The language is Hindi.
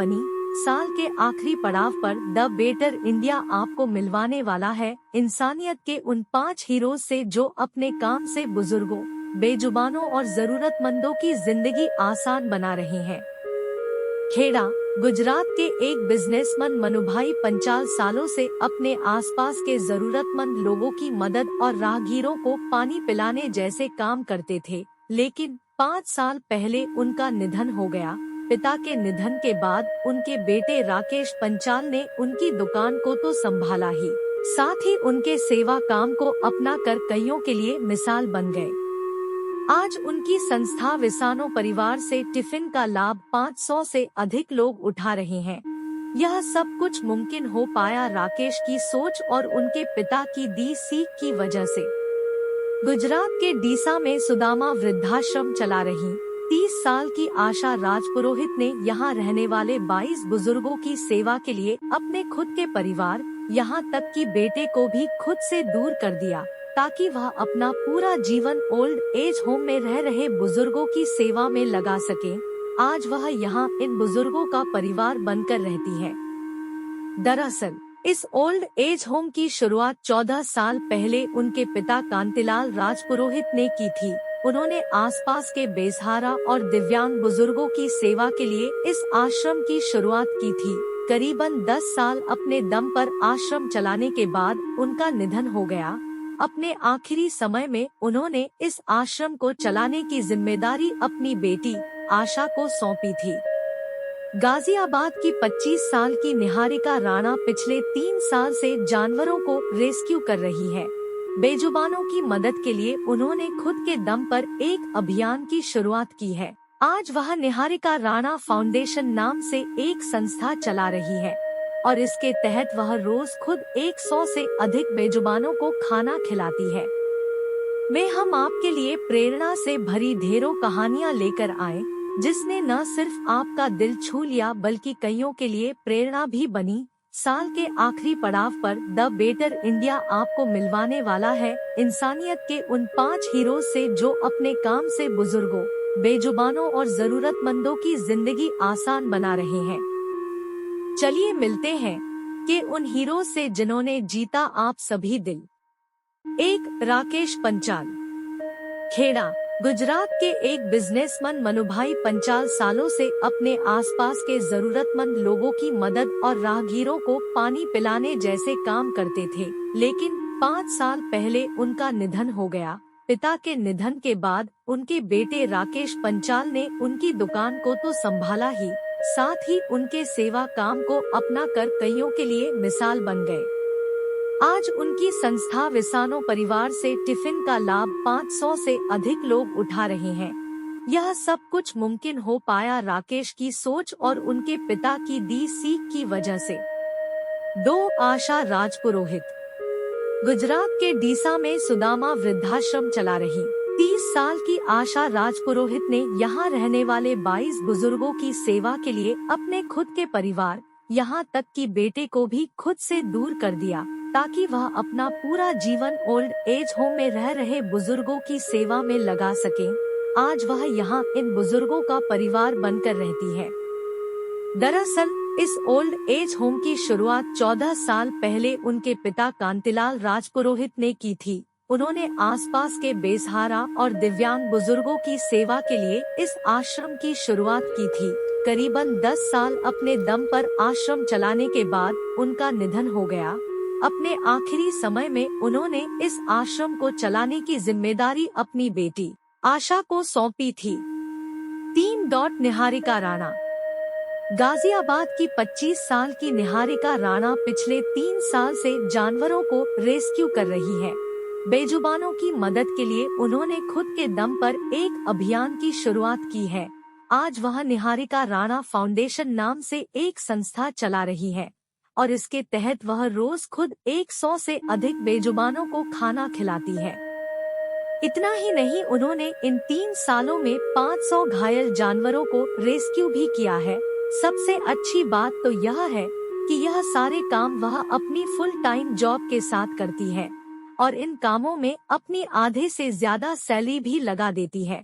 बनी, साल के आखिरी पड़ाव पर द बेटर इंडिया आपको मिलवाने वाला है इंसानियत के उन 5 हीरोज से जो अपने काम से बुजुर्गों, बेजुबानों और जरूरतमंदों की जिंदगी आसान बना रहे हैं। खेड़ा, गुजरात के एक बिजनेसमैन मनुभाई पंचाल सालों से अपने आसपास के जरूरतमंद लोगों की मदद और राहगीरों को पानी पिलाने जैसे काम करते थे, लेकिन 5 साल पहले उनका निधन हो गया। पिता के निधन के बाद उनके बेटे राकेश पंचाल ने उनकी दुकान को तो संभाला ही, साथ ही उनके सेवा काम को अपना कर कईयों के लिए मिसाल बन गए। आज उनकी संस्था विसानो परिवार से टिफिन का लाभ 500 से अधिक लोग उठा रहे हैं। यह सब कुछ मुमकिन हो पाया राकेश की सोच और उनके पिता की दी सीख की वजह से। गुजरात के डीसा में सुदामा वृद्धाश्रम चला रही 30 साल की आशा राजपुरोहित ने यहाँ रहने वाले 22 बुजुर्गों की सेवा के लिए अपने खुद के परिवार, यहाँ तक कि बेटे को भी खुद से दूर कर दिया, ताकि वह अपना पूरा जीवन ओल्ड एज होम में रह रहे बुजुर्गों की सेवा में लगा सके। आज वह यहाँ इन बुजुर्गों का परिवार बनकर रहती है। दरअसल इस ओल्ड एज होम की शुरुआत 14 साल पहले उनके पिता कांतिलाल राजपुरोहित ने की थी। उन्होंने आसपास के बेसहारा और दिव्यांग बुजुर्गों की सेवा के लिए इस आश्रम की शुरुआत की थी। करीबन 10 साल अपने दम पर आश्रम चलाने के बाद उनका निधन हो गया। अपने आखिरी समय में उन्होंने इस आश्रम को चलाने की जिम्मेदारी अपनी बेटी आशा को सौंपी थी। गाजियाबाद की 25 साल की निहारिका राणा पिछले 3 साल से जानवरों को रेस्क्यू कर रही है। बेजुबानों की मदद के लिए उन्होंने खुद के दम पर एक अभियान की शुरुआत की है। आज वह निहारिका राणा फाउंडेशन नाम से एक संस्था चला रही है और इसके तहत वह रोज खुद 100 से अधिक बेजुबानों को खाना खिलाती है। में हम आपके लिए प्रेरणा से भरी ढेरों कहानियाँ लेकर आए, जिसने न सिर्फ आपका दिल छू लिया बल्कि कईयों के लिए प्रेरणा भी बनी। साल के आखिरी पड़ाव पर द बेटर इंडिया आपको मिलवाने वाला है इंसानियत के उन 5 हीरोज से जो अपने काम से बुजुर्गों, बेजुबानों और जरूरतमंदों की जिंदगी आसान बना रहे हैं। चलिए मिलते हैं कि उन हीरोज से जिन्होंने जीता आप सभी दिल। 1. राकेश पंचाल। खेड़ा, गुजरात के एक बिजनेसमैन मनुभाई पंचाल सालों से अपने आसपास के जरूरतमंद लोगों की मदद और राहगीरों को पानी पिलाने जैसे काम करते थे, लेकिन 5 साल पहले उनका निधन हो गया। पिता के निधन के बाद उनके बेटे राकेश पंचाल ने उनकी दुकान को तो संभाला ही, साथ ही उनके सेवा काम को अपना कर कईयों के लिए मिसाल बन गए। आज उनकी संस्था विसानो परिवार से टिफिन का लाभ 500 से अधिक लोग उठा रहे हैं। यह सब कुछ मुमकिन हो पाया राकेश की सोच और उनके पिता की दी सीख की वजह से। 2. आशा राजपुरोहित। गुजरात के डीसा में सुदामा वृद्धाश्रम चला रही 30 साल की आशा राजपुरोहित ने यहाँ रहने वाले 22 बुजुर्गों की सेवा के लिए अपने खुद के परिवार, यहाँ तक कि बेटे को भी खुद से दूर कर दिया, ताकि वह अपना पूरा जीवन ओल्ड एज होम में रह रहे बुजुर्गों की सेवा में लगा सके। आज वह यहाँ इन बुजुर्गों का परिवार बनकर रहती है। दरअसल इस ओल्ड एज होम की शुरुआत 14 साल पहले उनके पिता कांतिलाल राजपुरोहित ने की थी। उन्होंने आसपास के बेसहारा और दिव्यांग बुजुर्गों की सेवा के लिए इस आश्रम की शुरुआत की थी। करीबन 10 साल अपने दम पर आश्रम चलाने के बाद उनका निधन हो गया। अपने आखिरी समय में उन्होंने इस आश्रम को चलाने की जिम्मेदारी अपनी बेटी आशा को सौंपी थी। 3. निहारिका राणा। गाजियाबाद की 25 साल की निहारिका राणा पिछले 3 साल से जानवरों को रेस्क्यू कर रही है। बेजुबानों की मदद के लिए उन्होंने खुद के दम पर एक अभियान की शुरुआत की है। आज वह निहारिका राणा फाउंडेशन नाम से एक संस्था चला रही है और इसके तहत वह रोज खुद 100 से अधिक बेजुबानों को खाना खिलाती है। इतना ही नहीं, उन्होंने इन 3 सालों में 500 घायल जानवरों को रेस्क्यू भी किया है। सबसे अच्छी बात तो यह है कि यह सारे काम वह अपनी फुल टाइम जॉब के साथ करती है और इन कामों में अपनी आधे से ज्यादा सैलरी भी लगा देती है।